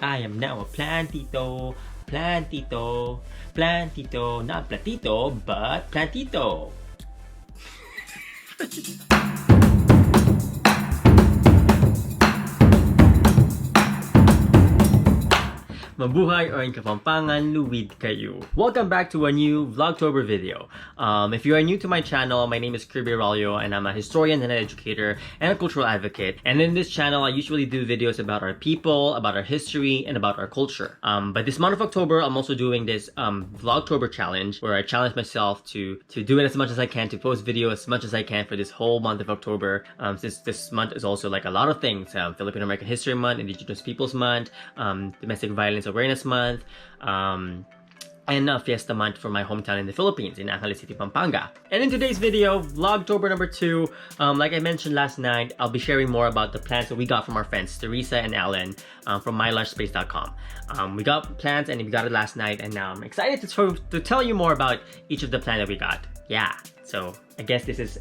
I am now a plantito, plantito, plantito, not platito, but plantito. Mabuhay or in Kapampangan, luwid kayo. Welcome back to a new Vlogtober video. If you are new to my channel, my name is Kirby Aráullo and I'm a historian and an educator and a cultural advocate. And in this channel, I usually do videos about our people, about our history, and about our culture. But this month of October, I'm also doing this Vlogtober challenge where I challenge myself to do it as much as I can, to post video as much as I can for this whole month of October. Since this month is also like a lot of things. Filipino American History Month, Indigenous Peoples Month, Domestic Violence Awareness Month, and Fiesta Month for my hometown in the Philippines, in a.k.a. City, Pampanga. And in today's video, Vlogtober number 2, like I mentioned last night, I'll be sharing more about the plants that we got from our friends, Teresa and Alan, from mylargespace.com. We got plants and we got it last night, and now I'm excited to tell you more about each of the plants that we got. Yeah, so I guess this is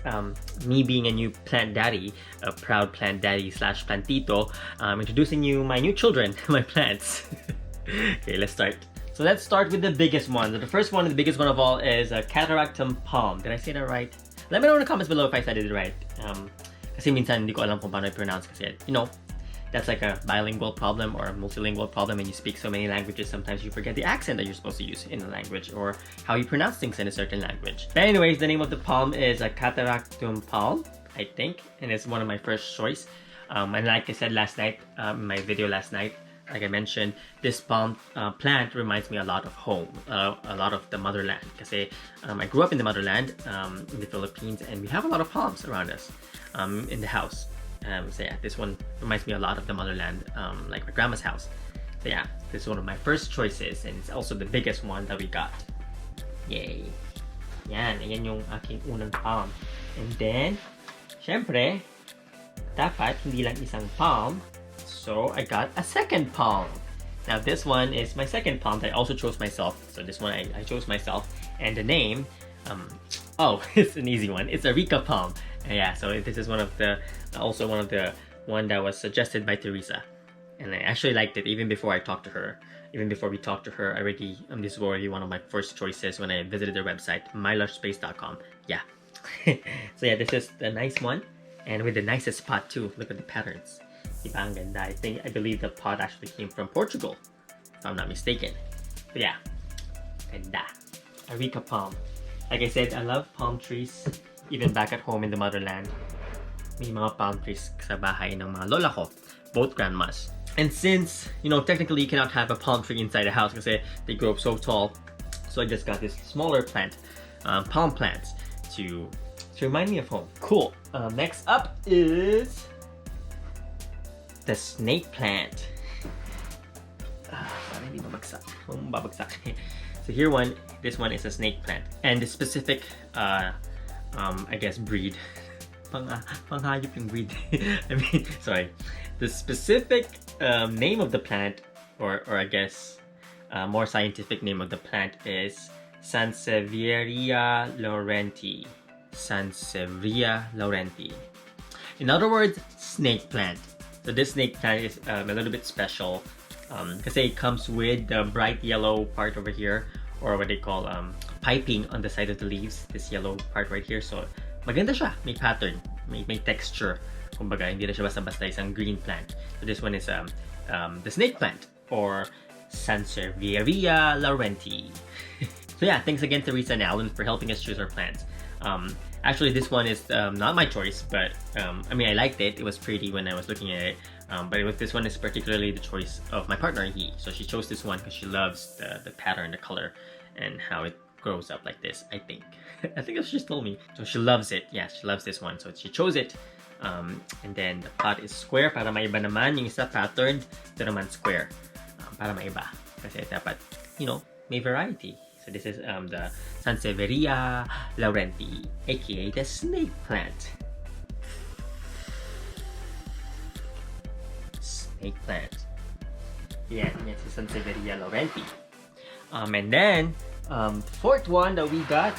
me being a new plant daddy, a proud plant daddy / plantito, introducing you my new children, my plants. Okay, let's start. So let's start with the biggest one. So the first one, the biggest one of all, is a cataractum palm. Did I say that right? Let me know in the comments below if I said it right. Kasi minsan hindi ko alam kung paano i-pronounce kasi, you know, that's like a bilingual problem or a multilingual problem, and you speak so many languages, sometimes you forget the accent that you're supposed to use in the language or how you pronounce things in a certain language. But anyways, the name of the palm is a cataractum palm, I think, and it's one of my first choice. And like I said last night, in my video last night, like I mentioned, this palm plant reminds me a lot of home, a lot of the motherland. Kasi I grew up in the motherland, in the Philippines, and we have a lot of palms around us in the house. So yeah, this one reminds me a lot of the motherland, like my grandma's house. So yeah, this is one of my first choices, and it's also the biggest one that we got. Yay! Yan, ayan yung aking unang palm. And then, syempre, dapat hindi lang isang palm. So I got a second palm. Now this one is my second palm that I also chose myself. So this one I chose myself, and the name, oh, it's an easy one. It's a Rica palm. Yeah, so this is one of the one that was suggested by Teresa, and I actually liked it even before I talked to her. Even before we talked to her, already this was already one of my first choices when I visited their website, mylargespace.com. Yeah. So yeah, this is the nice one, and with the nicest pot too. Look at the patterns. Diba ang ganda? I believe the pot actually came from Portugal, if I'm not mistaken. But yeah, ganda. Areca palm. Like I said, I love palm trees. Even back at home in the motherland, may mga palm trees sa bahay ng mga lola ko, both grandmas. And since, you know, technically you cannot have a palm tree inside a house because they grow up so tall, so I just got this smaller plant, palm plants, to remind me of home. Cool. Next up is the snake plant. Hindi babagsak. So this one is a snake plant, and the specific I guess breed. Panghayop yung breed. I mean, sorry. The specific name of the plant, or I guess more scientific name of the plant, is Sansevieria laurenti. Sansevieria laurenti. In other words, snake plant. So this snake plant is a little bit special because it comes with the bright yellow part over here, or what they call piping on the side of the leaves, this yellow part right here. So maganda siya, may pattern, may texture. Kumbaga, hindi na siya basta-basta isang green plant. So this one is the snake plant, or Sansevieria laurenti. So yeah, thanks again Teresa and Alan for helping us choose our plants. Actually, this one is not my choice, but I mean, I liked it. It was pretty when I was looking at it. But this one is particularly the choice of my partner, So she chose this one because she loves the pattern, the color, and how it grows up like this, I think. I think that's what she told me. So she loves it. Yeah, she loves this one. So she chose it. And then the pot is square para maiba naman. Yung isa patterned, ito naman square. Para maiba. Kasi dapat, you know, may variety. So this is the Sansevieria laurenti, a.k.a. the snake plant. Snake plant. Yeah, it's the Sansevieria laurenti. And then, fourth one that we got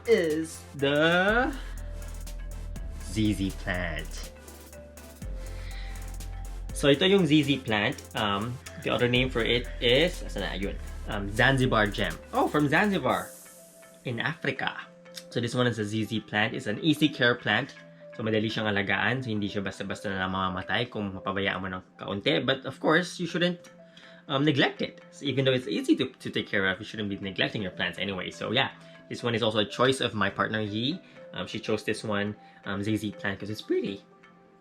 is the ZZ plant. So ito yung ZZ plant. The other name for it is Zanzibar gem. Oh, from Zanzibar in Africa. So this one is a ZZ plant. It's an easy care plant. So madali siyang alagaan. So hindi siya basta-basta na mamamatay kung mapabayaan mo ng kaunti. But of course, you shouldn't neglect it. So even though it's easy to take care of, you shouldn't be neglecting your plants anyway. So yeah, this one is also a choice of my partner Yi. She chose this one, ZZ plant, because it's pretty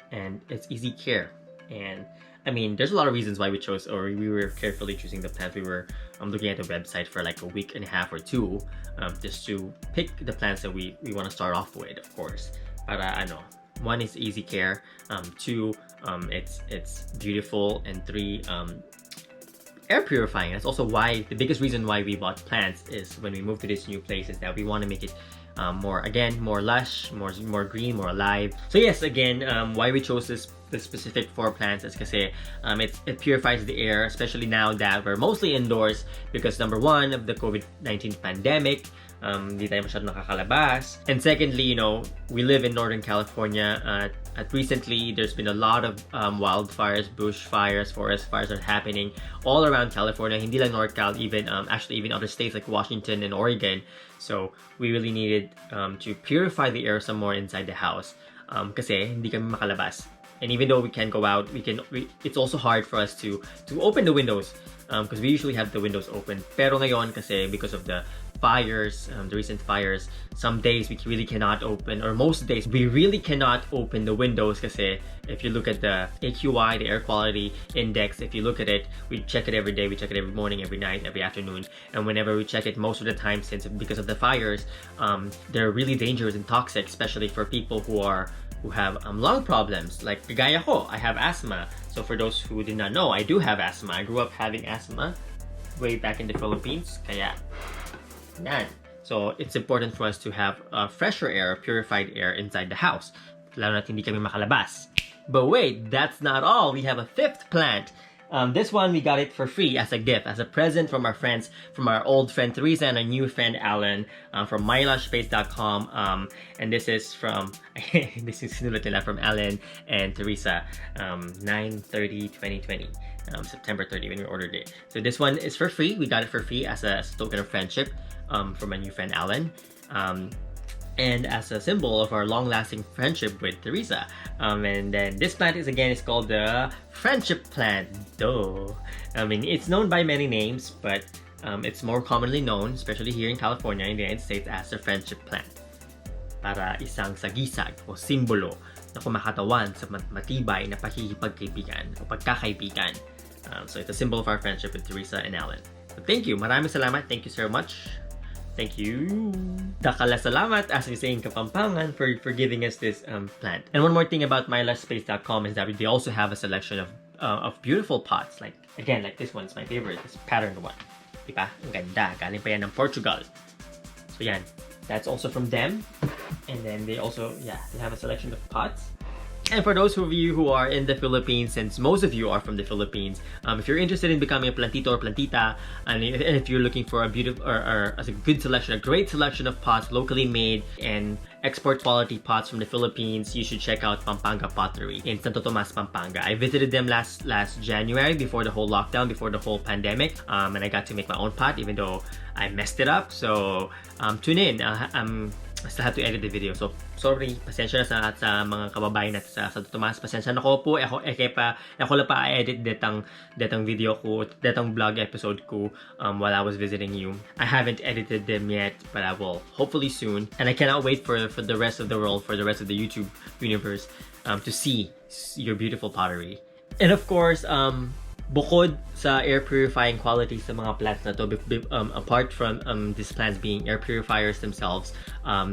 and it's easy care. And I mean, there's a lot of reasons why we chose, or we were carefully choosing the plants. We were looking at the website for like a week and a half or two, just to pick the plants that we want to start off with, of course. But I know, one is easy care, two, it's beautiful, and three, air purifying. That's also why the biggest reason why we bought plants is when we moved to this new place is that we want to make it more lush, more green, more alive. So yes, again, why we chose the specific 4 plants is kasi it purifies the air, especially now that we're mostly indoors because number one of the COVID-19 pandemic, hindi tayo masyadong nakakalabas, and secondly, you know, we live in Northern California. At recently, there's been a lot of wildfires, bushfires, forest fires are happening all around California. Hindi lang NorCal, even actually even other states like Washington and Oregon. So we really needed to purify the air some more inside the house kasi hindi kami makalabas. And even though we can go out, it's also hard for us to open the windows because we usually have the windows open. Pero ngayon kasi because of the fires, the recent fires, some days we really cannot open, or most days we really cannot open the windows kasi if you look at the AQI, the air quality index, if you look at it, we check it every day, we check it every morning, every night, every afternoon, and whenever we check it, most of the time, because of the fires, they're really dangerous and toxic, especially for people who have lung problems. Like gaya ko, I have asthma. So for those who did not know, I do have asthma. I grew up having asthma way back in the Philippines. Kaya yan. So it's important for us to have fresher air, purified air inside the house. Lalo na't hindi kami makalabas. But wait, that's not all. We have a 5th plant. This one, we got it for free as a gift, as a present from our friends, from our old friend Teresa and our new friend Alan, from mylashspace.com. And this is from, this is sinulat nila from Alan and Teresa, 9/30/2020. September 30 when we ordered it. So this one is for free. We got it for free as a token of friendship from my new friend Alan. And as a symbol of our long-lasting friendship with Teresa. And then this plant is called the friendship plant. Duh. I mean, it's known by many names, but it's more commonly known, especially here in California, in the United States, as the friendship plant. Para isang sagisag o simbolo na kumakatawan sa matibay na pakikipagkaibigan o pagkakaibigan. So it's a symbol of our friendship with Teresa and Alan. So thank you. Maraming salamat. Thank you so much. Thank you. Dakala salamat, as we say in Kapampangan, for giving us this plant. And one more thing about mylashspace.com is that they also have a selection of beautiful pots. Like, again, like this one is my favorite, this patterned one. Diba? Ang ganda. Galing pa yan ng Portugal. So yan. That's also from them. And then they also, they have a selection of pots. And for those of you who are in the Philippines, since most of you are from the Philippines, if you're interested in becoming a plantito or plantita, and if you're looking for a beautiful or as a good selection, a great selection of pots locally made and export quality pots from the Philippines, you should check out Pampanga Pottery in Santo Tomas, Pampanga. I visited them last January before the whole lockdown, before the whole pandemic, and I got to make my own pot, even though I messed it up. So tune in. I still have to edit the video. So, sorry, pasensya na sa mga kababayan natin sa Santo Tomas. Pasensya na ko po. Ako lang pa i-edit detang video ko, detang vlog episode ko while I was visiting you. I haven't edited them yet, but I will hopefully soon. And I cannot wait for the rest of the world, for the rest of the YouTube universe to see your beautiful pottery. And of course, bukod sa air purifying qualities sa mga plants na to, apart from these plants being air purifiers themselves,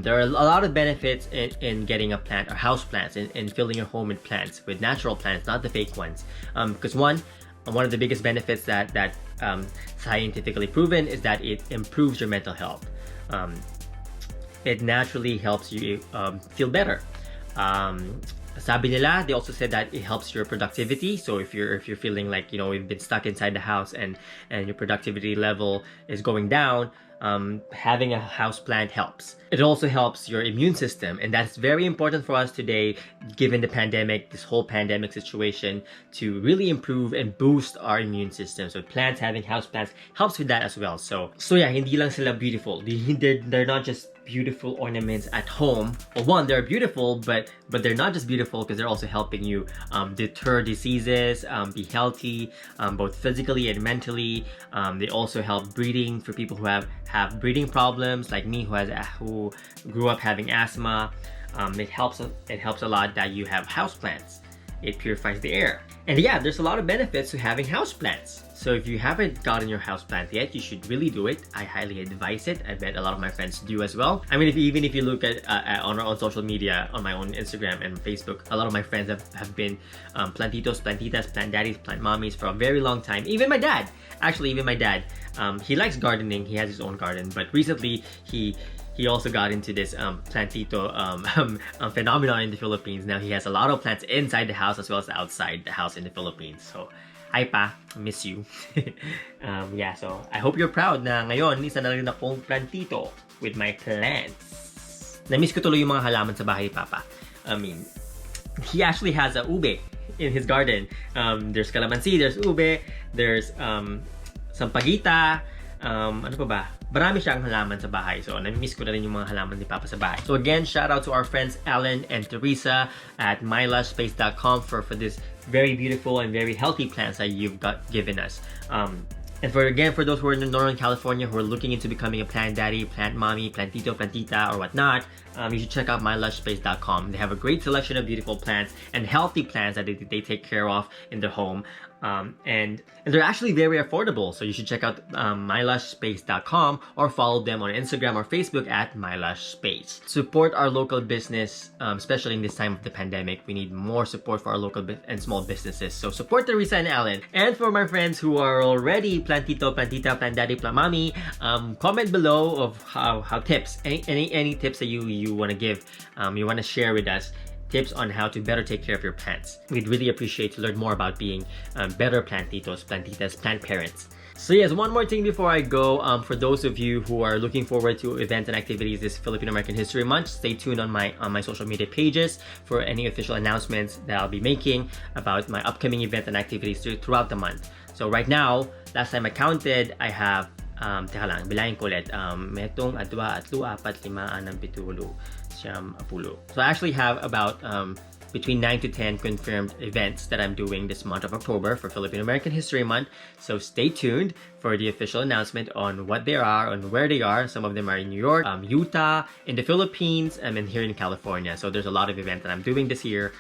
there are a lot of benefits in getting a plant or house plants, in filling your home with plants, with natural plants, not the fake ones. Because one of the biggest benefits that scientifically proven is that it improves your mental health. It naturally helps you feel better. sabi nila, they also said that it helps your productivity. So if you're feeling like, you know, you've been stuck inside the house and your productivity level is going down, having a house plant helps. It also helps your immune system, and that's very important for us today, given the pandemic, this whole pandemic situation, to really improve and boost our immune system. So plants, having house plants helps with that as well. So yeah, hindi lang sila beautiful. They're not just beautiful ornaments at home. Well, one, they're beautiful, but they're not just beautiful because they're also helping you deter diseases, be healthy, both physically and mentally. They also help breathing for people who have breathing problems, like me, who grew up having asthma. It helps a lot that you have houseplants. It purifies the air. And yeah, there's a lot of benefits to having houseplants. So if you haven't gotten your houseplant yet, you should really do it. I highly advise it. I bet a lot of my friends do as well. I mean, even if you look at on our own social media, on my own Instagram and Facebook, a lot of my friends have been Plantitos, Plantitas, Plant Daddies, Plant Mommies for a very long time. Even my dad. Actually, even my dad. He likes gardening. He has his own garden. But recently, he also got into this Plantito phenomenon in the Philippines. Now he has a lot of plants inside the house as well as outside the house in the Philippines. So, hi pa, miss you. Yeah, so I hope you're proud na ngayon isa na rin akong Plantito with my plants. Na-miss ko tuloy yung mga halaman sa bahay, Papa. I mean, he actually has a ube in his garden. There's calamansi, there's ube, there's sampagita, ano pa ba? Marami siyang halaman sa bahay. So, nami-miss ko na rin yung mga halaman ni Papa sa bahay. So, again, shout out to our friends Alan and Teresa at mylushspace.com for this very beautiful and very healthy plants that you've given us. And for those who are in Northern California who are looking into becoming a plant daddy, plant mommy, plantito, plantita, or whatnot, you should check out mylushspace.com. They have a great selection of beautiful plants and healthy plants that they take care of in their home. And they're actually very affordable. So you should check out mylushspace.com or follow them on Instagram or Facebook at mylushspace. Support our local business, especially in this time of the pandemic. We need more support for our local and small businesses. So support Teresa and Alan. And for my friends who are already Plantito, Plantita, Plant Daddy, Plant Mommy, comment below of how tips, any tips that you want to give, you want to share with us. Tips on how to better take care of your plants. We'd really appreciate to learn more about being better plantitos, plantitas, plant parents. So yes, one more thing before I go. For those of you who are looking forward to events and activities this Filipino American History Month, stay tuned on my social media pages for any official announcements that I'll be making about my upcoming events and activities throughout the month. So right now, last time I counted, I have teka lang, bilangin ko ulit. Metong, adwa, atlu, apat, lima, anam, pitulo, siyam, apulo. So I actually have about between 9 to 10 confirmed events that I'm doing this month of October for Filipino American History Month. So stay tuned for the official announcement on what they are, on where they are. Some of them are in New York, Utah, in the Philippines, and then here in California. So there's a lot of events that I'm doing this year.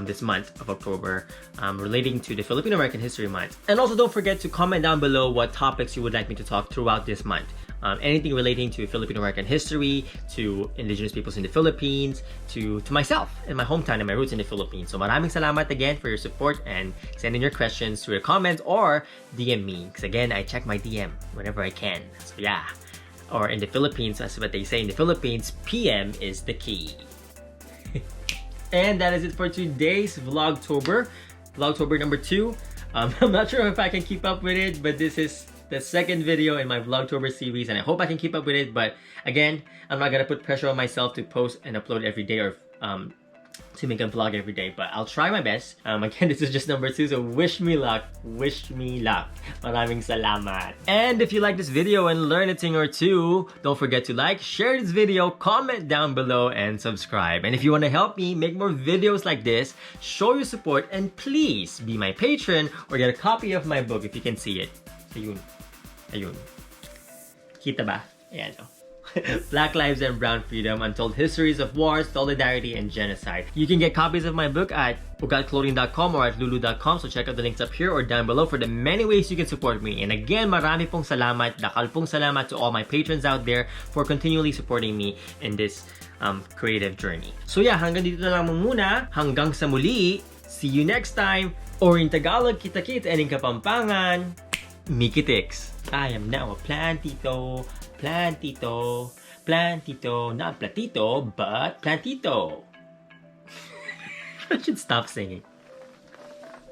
This month of October relating to the Filipino American History Month. And also don't forget to comment down below what topics you would like me to talk throughout this month. Anything relating to Filipino American history, to indigenous peoples in the Philippines, to myself and my hometown and my roots in the Philippines. So maraming salamat again for your support and sending your questions through the comments or DM me. Because again, I check my DM whenever I can. So yeah. Or in the Philippines, as what they say in the Philippines, PM is the key. And that is it for today's Vlogtober number 2. I'm not sure if I can keep up with it, but this is the second video in my Vlogtober series, and I hope I can keep up with it. But again, I'm not gonna put pressure on myself to post and upload every day or to make a vlog every day, but I'll try my best. Again, this is just number 2, so wish me luck. Wish me luck. Maraming salamat. And if you like this video and learn a thing or two, don't forget to like, share this video, comment down below, and subscribe. And if you want to help me make more videos like this, show your support, and please be my patron or get a copy of my book if you can see it. Ayun. Ayun. Kita ba? Ayan o. Black Lives and Brown Freedom, Untold Histories of Wars, Solidarity, and Genocide. You can get copies of my book at ugatclothing.com or at lulu.com, so check out the links up here or down below for the many ways you can support me. And again, marami pong salamat, dakal pong salamat to all my patrons out there for continually supporting me in this creative journey. So yeah, hanggang dito na lang muna. Hanggang sa muli. See you next time. Or in Tagalog, kita-kits, and in Kapampangan, Mikitix. I am now a Plantito. Plantito, Plantito, not Plantito, but Plantito. I should stop singing.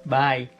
Bye.